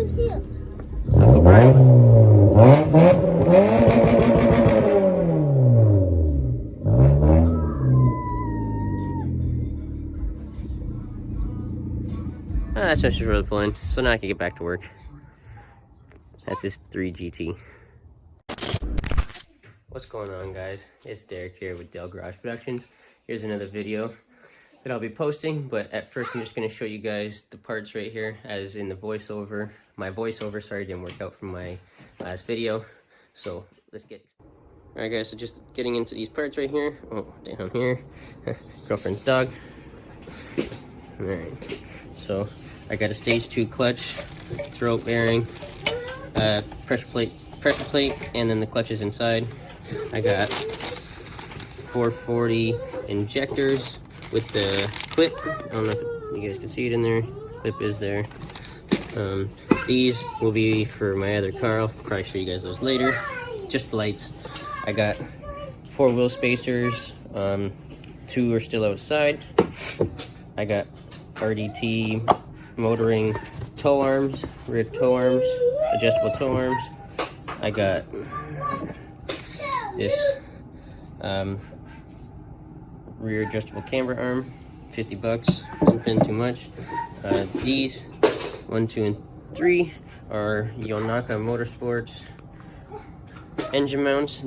That's what she's really pulling. So now I can get back to work. That's his 3 GT. What's going on, guys? It's Derek here with Dale Garage Productions. Here's another video that I'll be posting, but at first I'm just going to show you guys the parts right here, as in the voiceover. My voiceover, sorry, didn't work out from my last video. So let's get... Alright guys, so just getting into these parts right here. Oh, down here. Girlfriend's dog. Alright, so I got a stage 2 clutch, throat bearing, pressure plate, and then the clutch is inside. I got 440 injectors with the clip. I don't know if you guys can see it in there. Clip is there. These will be for my other car. I'll probably show you guys those later. Just the lights. I got 4 wheel spacers. 2 are still outside. I got RDT motoring tow arms, rear tow arms, adjustable tow arms. I got this rear adjustable camber arm, 50 bucks, didn't spend too much. These 1, 2, and 3 are Yonaka Motorsports engine mounts,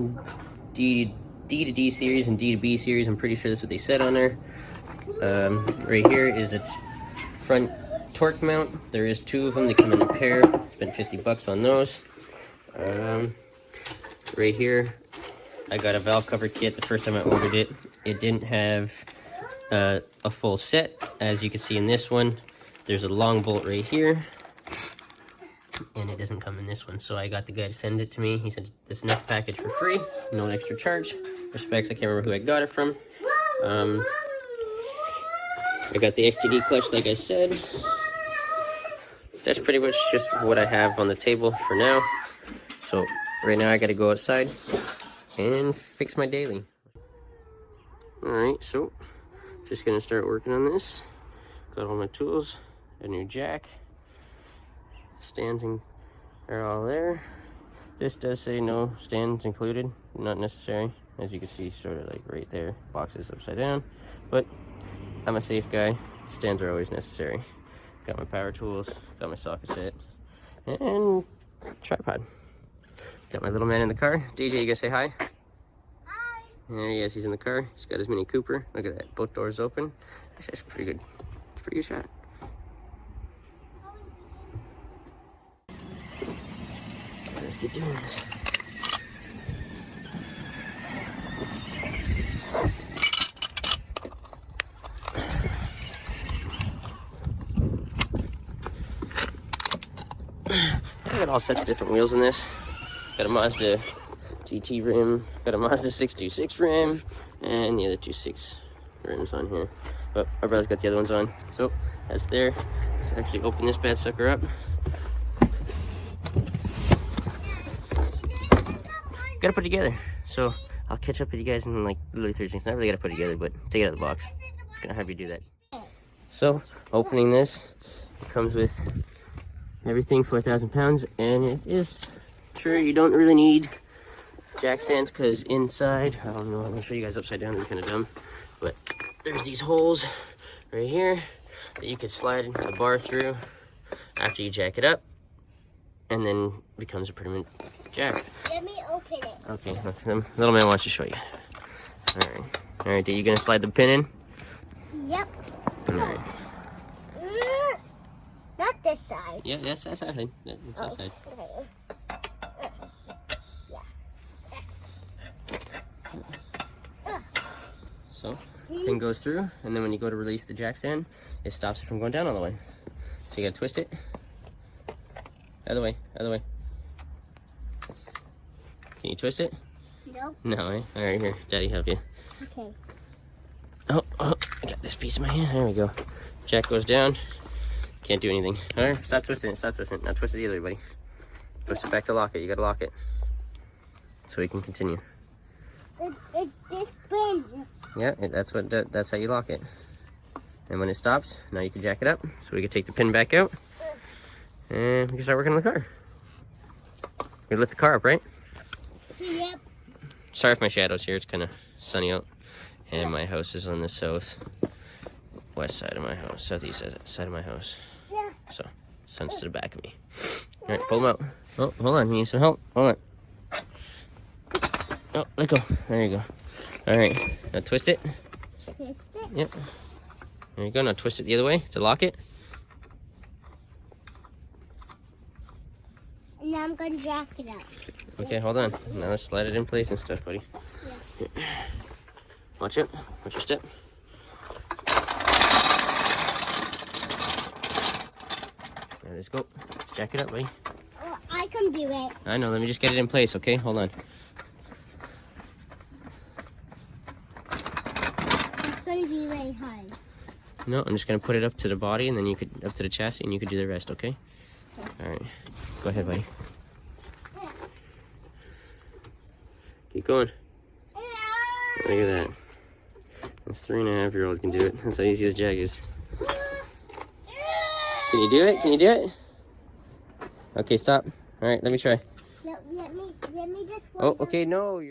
D to D series and D to B series. I'm pretty sure that's what they said on there. Right here is a front torque mount. There is 2 of them. They come in a pair. Spent 50 bucks on those. Right here, I got a valve cover kit. The first time I ordered it, it didn't have a full set. As you can see in this one, there's a long bolt right here, and it doesn't come in this one. So I got the guy to send it to me. He sent this next package for free, no extra charge. Respects, I can't remember who I got it from. I got the XTD clutch, like I said. That's pretty much just what I have on the table for now. So right now I gotta go outside and fix my daily. Alright, so just gonna start working on this. Got all my tools, a new jack, stands are all there. This does say no stands included, not necessary. As you can see, sort of like right there, box is upside down, but I'm a safe guy. Stands are always necessary. Got my power tools, got my socket set, and tripod. Got my little man in the car. DJ, you guys say hi? Hi. There he is, he's in the car. He's got his Mini Cooper. Look at that, both doors open. Actually, that's pretty good. It's a pretty good shot. Let's get doing this. I got all sets of different wheels in this. Got a Mazda GT rim, got a Mazdaspeed6 rim, and the other 2.6 rims on here. But my brother's got the other ones on. So that's there. Let's actually open this bad sucker up. Gotta put it together. So I'll catch up with you guys in like literally 30 seconds. Not really gotta put it together, but take it out of the box. Gonna have you do that. So opening this, it comes with everything 4,000 pounds, and it is true you don't really need jack stands, because inside, I don't know, I'm gonna show you guys upside down, they're kind of dumb, but there's these holes right here that you could slide the bar through after you jack it up, and then becomes a permanent jack. Let me open it. Okay, the little man wants to show you. All right, are you gonna slide the pin in? Yep. All right. Not this side. Yeah, that's that side. That's that side. Okay. So, pin goes through, and then when you go to release the jack stand, it stops it from going down all the way. So you gotta twist it. Other way, other way. Can you twist it? No. No, eh? All right, here, Daddy help you. Okay. Oh, I got this piece in my hand. There we go. Jack goes down. Can't do anything. All right, stop twisting it, stop twisting it. Now twist it the other way, buddy. Twist it back to lock it. You gotta lock it so we can continue. It's this bridge. Yeah, that's how you lock it. And when it stops, now you can jack it up so we can take the pin back out And we can start working on the car. We lift the car up, right? Yep. Sorry if my shadow's here. It's kind of sunny out. And my house is on the southwest side of my house. Southeast side of my house. Yeah. So, sun's to the back of me. All right, pull them out. Oh, hold on. You need some help? Hold on. Oh, let go. There you go. All right. Now twist it. Twist it. Yep. There you go. Now twist it the other way to lock it. And now I'm going to jack it up. Okay, hold on. Now let's slide it in place and stuff, buddy. Yeah. Watch it. Watch your step. There, let's go. Let's jack it up, buddy. Oh, I can do it. I know. Let me just get it in place, okay? Hold on. It's going to be really hard. No, I'm just gonna put it up to the body, and then you could up to the chassis, and you could do the rest, okay? All right. Go ahead, buddy. Keep going. Look at that. This 3.5-year-old can do it. That's how easy this jag is. Can you do it? Can you do it? Okay, stop. All right, let me try. No, let me just. Oh, okay, no.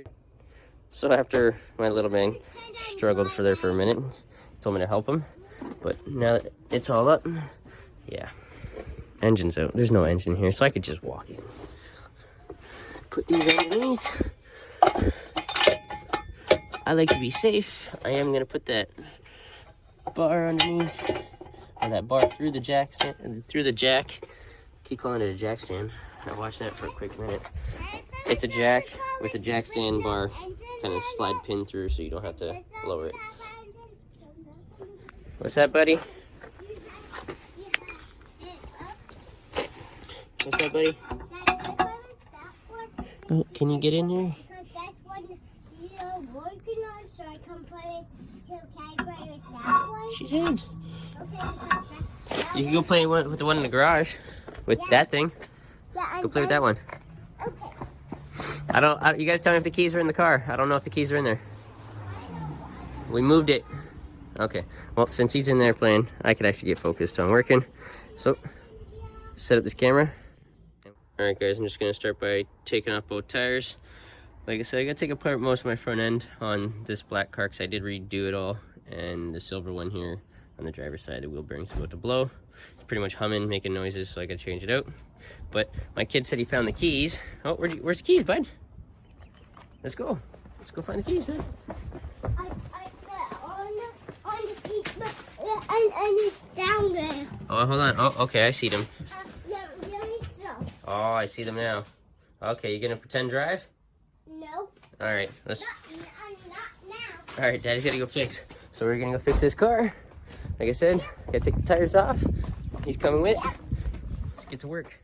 So after my little man struggled for a minute, told me to help him, but now that it's all up, yeah. Engine's out. There's no engine here, so I could just walk in. Put these underneath. I like to be safe. I am gonna put that bar underneath, or that bar through the jack stand, through the jack. Keep calling it a jack stand. I'll watch that for a quick minute. It's a jack with a jack stand bar, kind of slide pin through, so you don't have to lower it. What's that, buddy? What's that, buddy? Oh, can you get in there? Because that's what you're working on, so I can put it to play with that one. She's in. Okay, because that You can go play with the one in the garage, with that thing. yeah, Go play with that one. Okay. You gotta tell me if the keys are in the car. I don't know if the keys are in there. We moved it. Okay. Well, since he's in there playing, I could actually get focused on working. So, set up this camera. Alright guys, I'm just gonna start by taking off both tires. Like I said, I gotta take apart most of my front end on this black car because I did redo it all. And the silver one here on the driver's side, the wheel bearing's about to blow. It's pretty much humming, making noises, so I gotta change it out. But my kid said he found the keys. Oh, where's the keys, bud? Let's go. Let's go find the keys, man. I put on the seat, but and it's down there. Oh, hold on. Oh, okay, I see them. Let me show. Oh, I see them now. Okay, you gonna pretend drive? No. All right, let's. Not now. All right, Daddy's gotta go fix. So we're gonna go fix this car. Like I said, gotta take the tires off. He's coming with. Let's get to work.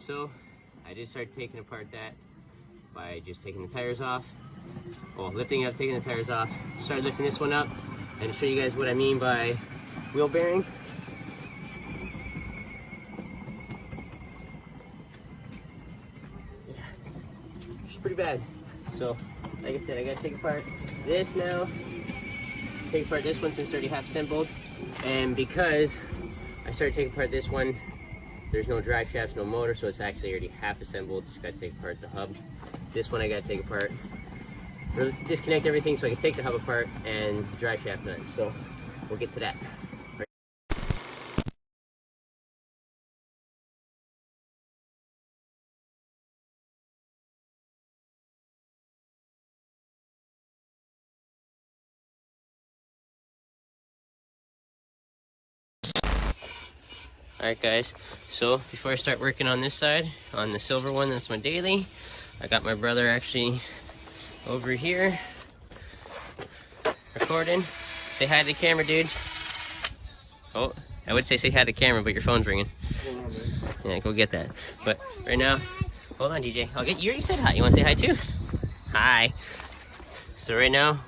So I just started taking apart that by just taking the tires off. Well, lifting up, taking the tires off. Started lifting this one up and show you guys what I mean by wheel bearing. Yeah, it's pretty bad. So, like I said, I gotta take apart this now. Take apart this one since it's already half assembled. And because I started taking apart this one, there's no drive shafts, no motor, so it's actually already half assembled. Just gotta take apart the hub. This one I gotta take apart, or disconnect everything so I can take the hub apart and the drive shaft nut. So we'll get to that. Alright guys, so before I start working on this side, on the silver one, that's my daily, I got my brother actually over here recording. Say hi to the camera, dude. Oh, I would say hi to the camera, but your phone's ringing. Yeah, go get that. But right now, hold on DJ, you already said hi. You want to say hi too? Hi. So right now,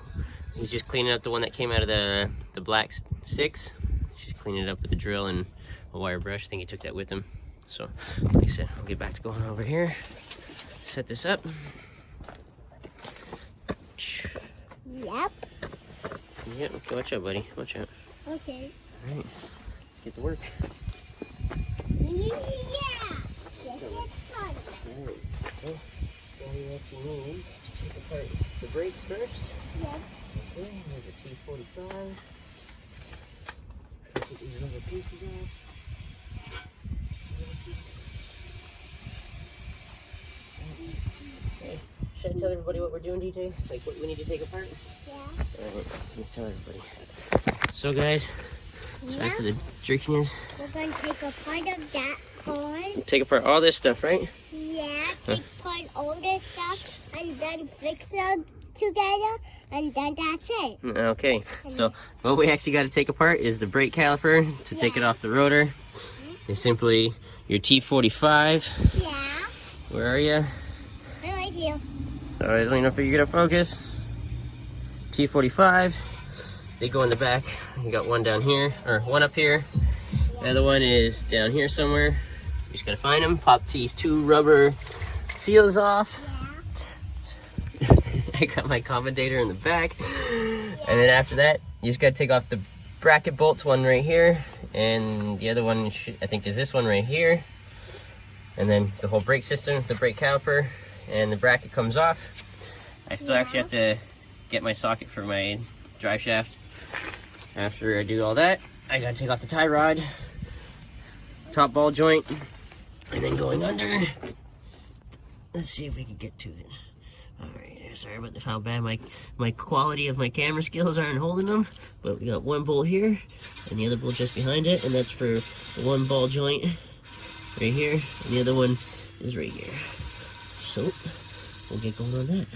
he's just cleaning up the one that came out of the black 6. Just cleaning it up with the drill and a wire brush. I think he took that with him. So, like I said, I'll get back to going over here. Set this up. Yep. Yep, okay, watch out, buddy. Watch out. Okay. Alright, let's get to work. Yeah. This is fun. Alright, so all you actually need to take apart the brakes first. Yep. Okay, there's a T45. Take these little pieces off. Okay. Should I tell everybody what we're doing, DJ? Like what we need to take apart? Yeah. Alright, let's tell everybody. So guys, sorry for the jerkiness. We're going to take a part of that part. Take apart all this stuff, right? Yeah, take apart all this stuff and then fix them together and then that's it. Okay, so what we actually got to take apart is the brake caliper to take it off the rotor. It's simply your T45. Yeah. Where are you? I'm right here. Alright, let me know if you get a focus. T45. They go in the back. You got one down here, or one up here. The other one is down here somewhere. You just gotta find them. Pop these 2 rubber seals off. Yeah. I got my commentator in the back. And then after that, you just gotta take off the bracket bolts, one right here. And the other one, I think, is this one right here. And then the whole brake system, the brake caliper, and the bracket comes off. I still actually have to get my socket for my drive shaft. After I do all that, I gotta take off the tie rod, top ball joint, and then going under. Let's see if we can get to it. Alright, sorry about how bad my quality of my camera skills aren't holding them, but we got one bolt here, and the other bolt just behind it, and that's for the one ball joint right here, and the other one is right here. So, we'll get going on that.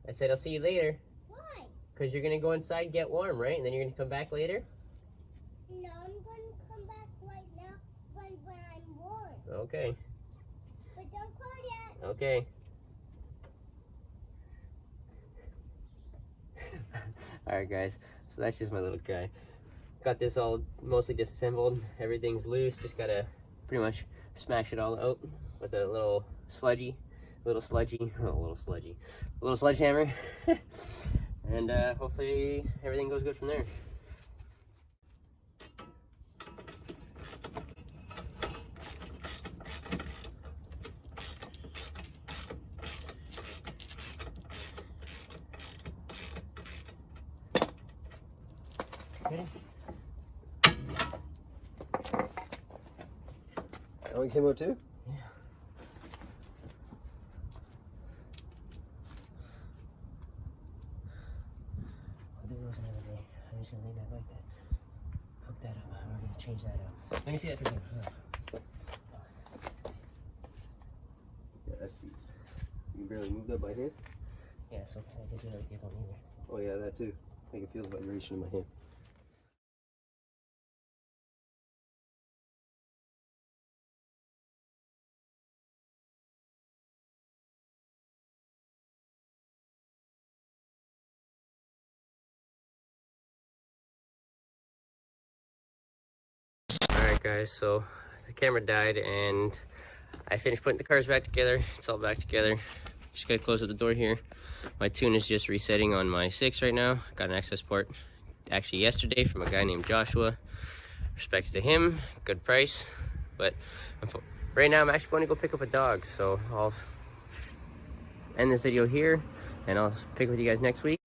I said I'll see you later. Why? Because you're going to go inside and get warm, right? And then you're going to come back later? No, I'm going to come back right now when I'm warm. Okay. But don't call yet. Okay. Alright guys, so that's just my little guy. Got this all mostly disassembled. Everything's loose. Just gotta pretty much smash it all out with a little sledgehammer. And hopefully everything goes good from there. Ready? That one came out too? Yeah. I'll do those another day. I'm just gonna leave that like that. Hook that up. We're gonna change that out. Let me see that for a second. Yeah, that's seat. You can barely move that by hand? Yeah, so I can do that with the other one either. Oh yeah, that too. I can feel the vibration in my hand. Alright guys, so the camera died and I finished putting the cars back together. It's all back together. Just gotta close up the door here. My tune is just resetting on my 6 right now. Got an access port actually yesterday from a guy named Joshua. Respects to him, good price. But right now I'm actually going to go pick up a dog. So I'll end this video here and I'll pick with you guys next week.